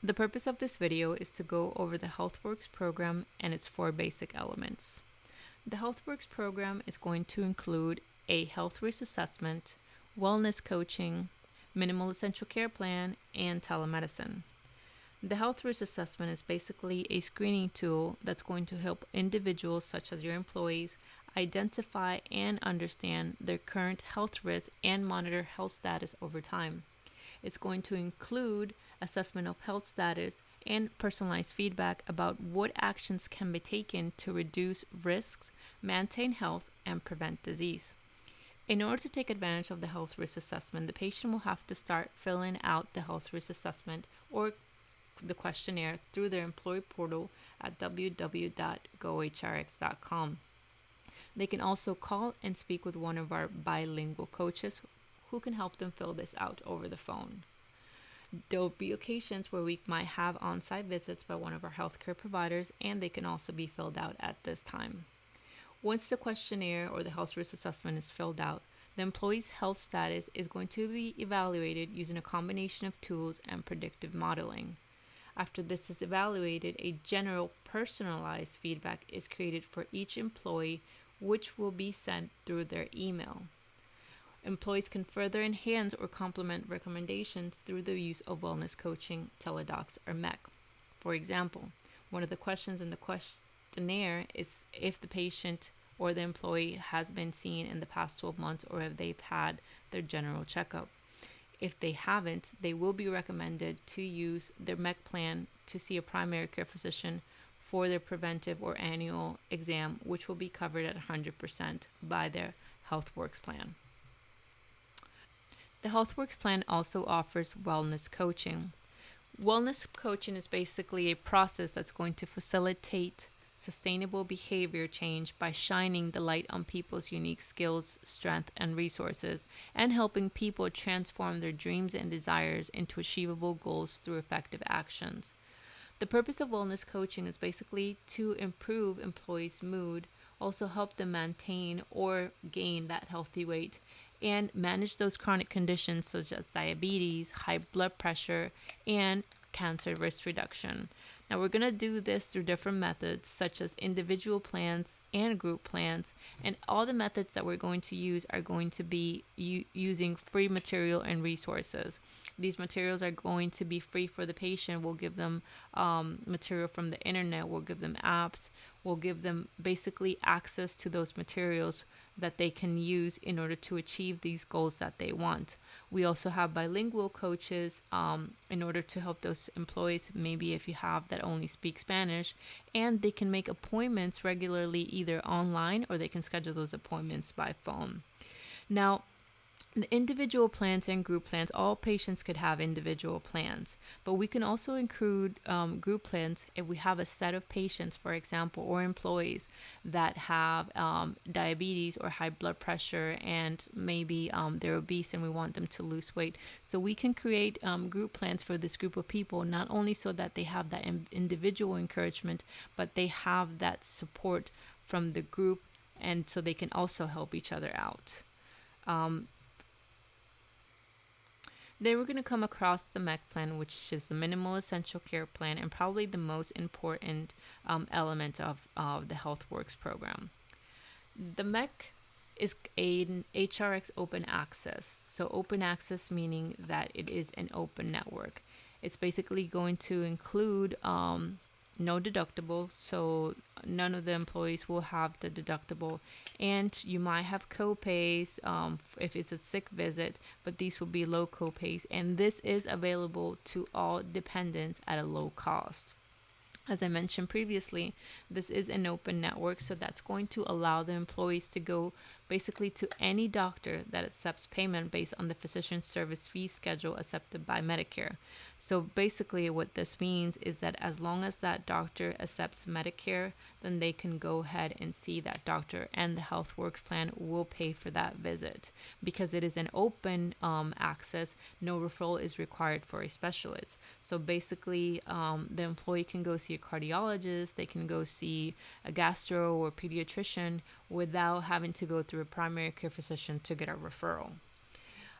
The purpose of this video is to go over the Healthworx program and its 4 basic elements. The Healthworx program is going to include a health risk assessment, wellness coaching, minimal essential care plan, and telemedicine. The health risk assessment is basically a screening tool that's going to help individuals, such as your employees, identify and understand their current health risks and monitor health status over time. It's going to include assessment of health status and personalized feedback about what actions can be taken to reduce risks, maintain health, and prevent disease. In order to take advantage of the health risk assessment, the patient will have to start filling out the health risk assessment or the questionnaire through their employee portal at www.gohrx.com. They can also call and speak with one of our bilingual coaches who can help them fill this out over the phone. There will be occasions where we might have on-site visits by one of our healthcare providers, and they can also be filled out at this time. Once the questionnaire or the health risk assessment is filled out, the employee's health status is going to be evaluated using a combination of tools and predictive modeling. After this is evaluated, a general personalized feedback is created for each employee, which will be sent through their email. Employees can further enhance or complement recommendations through the use of wellness coaching, teledocs, or MEC. For example, one of the questions in the questionnaire is if the patient or the employee has been seen in the past 12 months or if they've had their general checkup. If they haven't, they will be recommended to use their MEC plan to see a primary care physician for their preventive or annual exam, which will be covered at 100% by their Healthworx plan. The Healthworx plan also offers wellness coaching. Wellness coaching is basically a process that's going to facilitate sustainable behavior change by shining the light on people's unique skills, strength, and resources, and helping people transform their dreams and desires into achievable goals through effective actions. The purpose of wellness coaching is basically to improve employees' mood, also help them maintain or gain that healthy weight, and manage those chronic conditions such as diabetes, high blood pressure, and cancer risk reduction. Now, we're going to do this through different methods such as individual plans and group plans, and all the methods that we're going to use are going to be using free material and resources. These materials are going to be free for the patient. We'll give them material from the internet, we'll give them apps, we'll give them basically access to those materials that they can use in order to achieve these goals that they want. We also have bilingual coaches in order to help those employees, maybe if you have that only speak Spanish, and they can make appointments regularly either online or they can schedule those appointments by phone. Now, the individual plans and group plans, all patients could have individual plans, but we can also include group plans if we have a set of patients, for example, or employees that have diabetes or high blood pressure, and maybe they're obese and we want them to lose weight. So we can create group plans for this group of people, not only so that they have that individual encouragement, but they have that support from the group, and so they can also help each other out. Then we're going to come across the MEC plan, which is the minimal essential care plan and probably the most important element of the Healthworx program. The MEC is an HRX open access. So open access meaning that it is an open network. It's basically going to include no deductible, so none of the employees will have the deductible, and you might have co-pays if it's a sick visit, but these will be low co-pays, and this is available to all dependents at a low cost. As I mentioned previously, this is an open network, so that's going to allow the employees to go basically to any doctor that accepts payment based on the physician service fee schedule accepted by Medicare. So basically what this means is that as long as that doctor accepts Medicare, then they can go ahead and see that doctor, and the Healthworx plan will pay for that visit. Because it is an open access, no referral is required for a specialist. So basically the employee can go see a cardiologist, they can go see a gastro or pediatrician without having to go through a primary care physician to get a referral.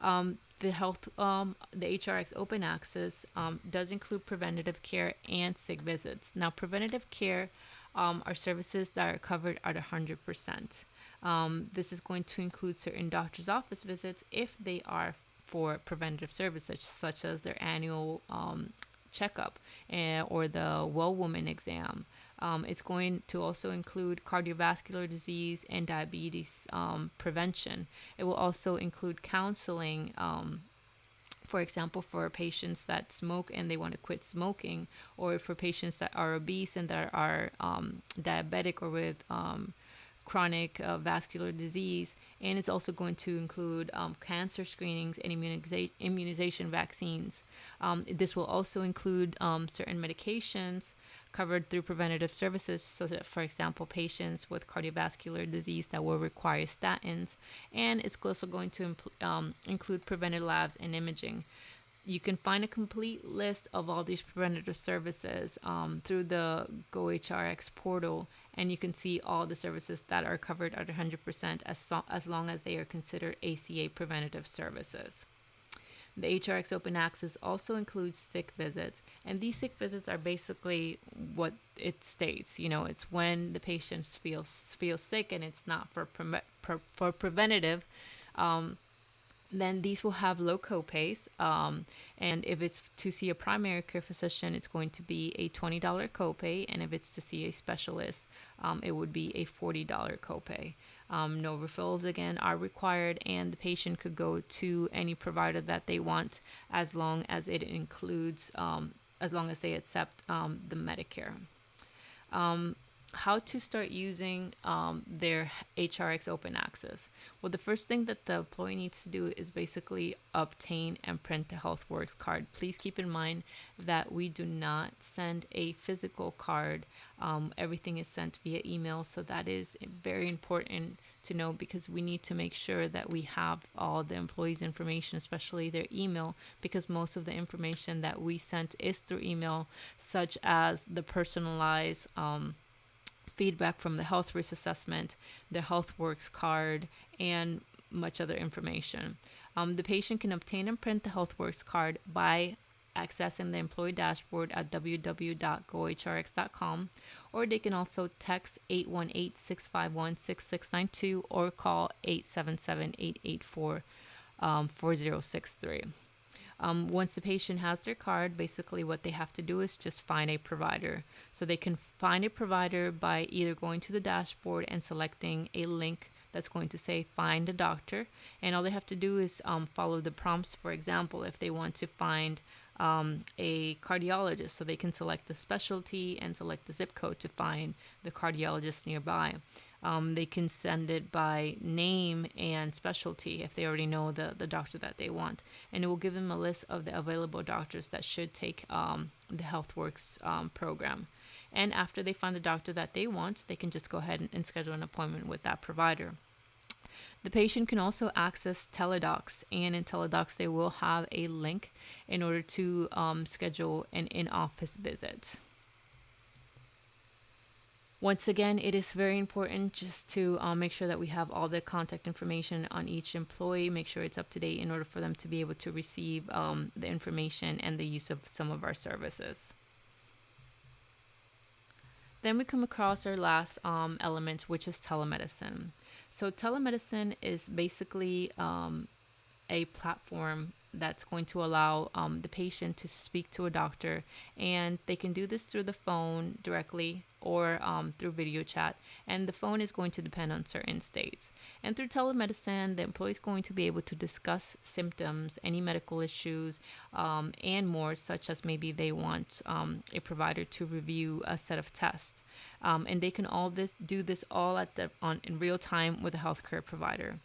The HRX Open Access does include preventative care and sick visits. Now, preventative care are services that are covered at 100%. This is going to include certain doctor's office visits if they are for preventative services, such as their annual checkup or the well woman exam. It's going to also include cardiovascular disease and diabetes prevention. It will also include counseling, for example, for patients that smoke and they want to quit smoking, or for patients that are obese and that are diabetic or with chronic vascular disease. And it's also going to include cancer screenings and immunization vaccines. This will also include certain medications covered through preventative services, so that, for example, patients with cardiovascular disease that will require statins. And it's also going to include preventive labs and imaging. You can find a complete list of all these preventative services through the GoHRX portal, and you can see all the services that are covered at 100% as long as they are considered ACA preventative services. The HRX Open Access also includes sick visits, and these sick visits are basically what it states. It's when the patient feels sick and it's not for preventative. Then these will have low copays. And if it's to see a primary care physician, it's going to be a $20 copay. And if it's to see a specialist, it would be a $40 copay. No refills, again, are required, and the patient could go to any provider that they want as long as it includes, as long as they accept the Medicare. How to start using their HRX Open Access. Well, the first thing that the employee needs to do is basically obtain and print a Healthworx card. Please keep in mind that we do not send a physical card. Everything is sent via email, so that is very important to know, because we need to make sure that we have all the employees' information, especially their email, because most of the information that we sent is through email, such as the personalized feedback from the health risk assessment, the Healthworx card, and much other information. The patient can obtain and print the Healthworx card by accessing the employee dashboard at www.gohrx.com, or they can also text 818-651-6692 or call 877-884-4063. Once the patient has their card, basically what they have to do is just find a provider. So they can find a provider by either going to the dashboard and selecting a link that's going to say find a doctor, and all they have to do is follow the prompts. For example, if they want to find a cardiologist, so they can select the specialty and select the zip code to find the cardiologist nearby. They can send it by name and specialty if they already know the doctor that they want. And it will give them a list of the available doctors that should take the Healthworx program. And after they find the doctor that they want, they can just go ahead and schedule an appointment with that provider. The patient can also access Teledocs, and in Teledocs they will have a link in order to schedule an in-office visit. Once again, it is very important just to make sure that we have all the contact information on each employee, make sure it's up to date in order for them to be able to receive the information and the use of some of our services. Then we come across our last element, which is telemedicine. So telemedicine is basically a platform that's going to allow the patient to speak to a doctor, and they can do this through the phone directly or through video chat, and the phone is going to depend on certain states. And through telemedicine, the employee is going to be able to discuss symptoms, any medical issues, and more, such as maybe they want a provider to review a set of tests, and they can do this all in real time with a healthcare provider.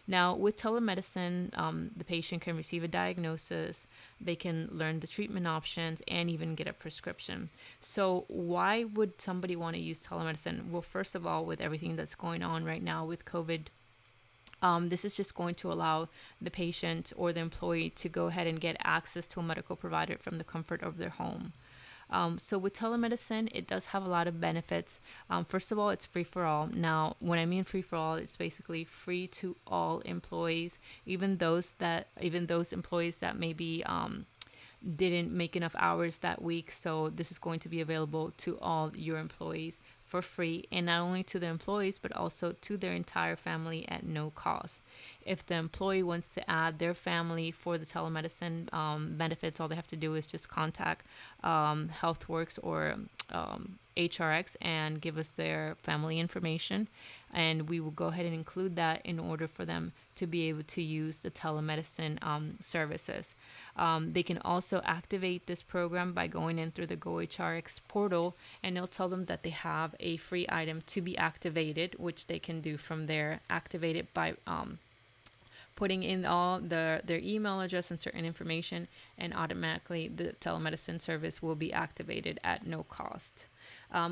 Now, with telemedicine, the patient can receive a diagnosis, they can learn the treatment options, and even get a prescription. So why would somebody want to use telemedicine? Well, first of all, with everything that's going on right now with COVID, this is just going to allow the patient or the employee to go ahead and get access to a medical provider from the comfort of their home. So with telemedicine, it does have a lot of benefits. First of all, it's free for all. Now, when I mean free for all, it's basically free to all employees, even those employees that maybe didn't make enough hours that week. So this is going to be available to all your employees for free, and not only to the employees but also to their entire family at no cost. If the employee wants to add their family for the telemedicine benefits, all they have to do is just contact Healthworx or HRX and give us their family information, and we will go ahead and include that in order for them to be able to use the telemedicine services. They can also activate this program by going in through the GoHRX portal, and it'll tell them that they have a free item to be activated, which they can do from there. Activate it by putting in all their email address and certain information, and automatically the telemedicine service will be activated at no cost.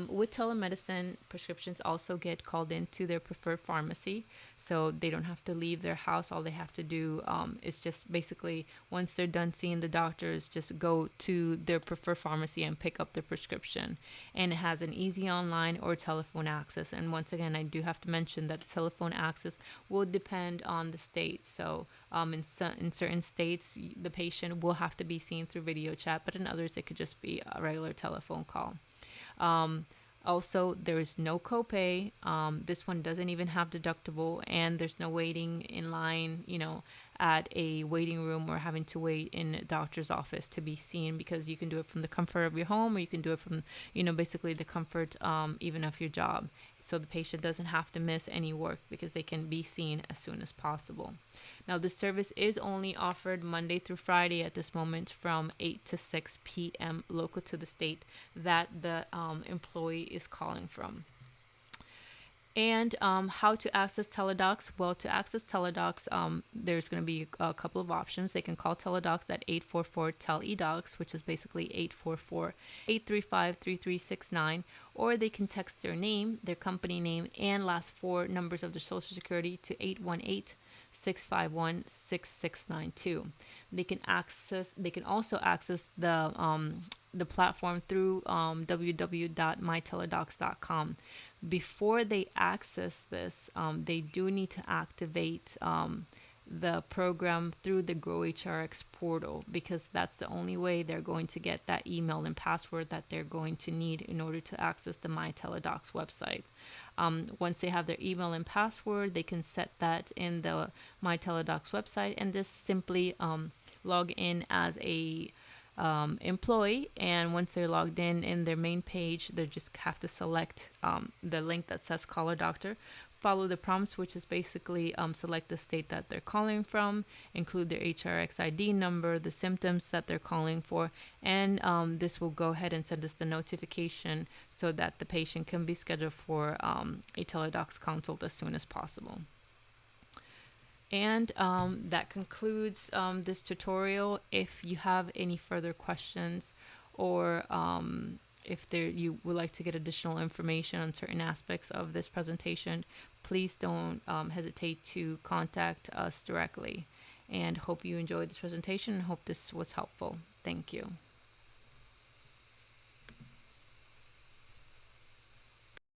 With telemedicine, prescriptions also get called into their preferred pharmacy, so they don't have to leave their house. All they have to do is just basically, once they're done seeing the doctors, just go to their preferred pharmacy and pick up the prescription. And it has an easy online or telephone access. And once again, I do have to mention that the telephone access will depend on the state. So in certain states, the patient will have to be seen through video chat, but in others, it could just be a regular telephone call. Also, there is no copay. This one doesn't even have deductible, and there's no waiting in line, at a waiting room or having to wait in a doctor's office to be seen, because you can do it from the comfort of your home, or you can do it from, basically the comfort even of your job. So the patient doesn't have to miss any work because they can be seen as soon as possible. Now, this service is only offered Monday through Friday at this moment from 8 to 6 p.m. local to the state that the employee is calling from. And how to access Teledocs? Well, to access Teledocs, there's going to be a couple of options. They can call Teledocs at 844-TEL-EDOCS, which is basically 844-835-3369, or they can text their name, their company name, and last four numbers of their social security to 818-651-6692. They can also access the platform through www.myteledocs.com. Before they access this, they do need to activate the program through the GoHRX portal, because that's the only way they're going to get that email and password that they're going to need in order to access the MyTeledocs website. Once they have their email and password, they can set that in the MyTeledocs website and just simply log in as a employee. And once they're logged in their main page, they just have to select the link that says call a doctor, follow the prompts, which is basically select the state that they're calling from, include their HRX ID number, the symptoms that they're calling for, and this will go ahead and send us the notification so that the patient can be scheduled for a Teledocs consult as soon as possible. And that concludes this tutorial. If you have any further questions, or if you would like to get additional information on certain aspects of this presentation, please don't hesitate to contact us directly. And hope you enjoyed this presentation and hope this was helpful. Thank you.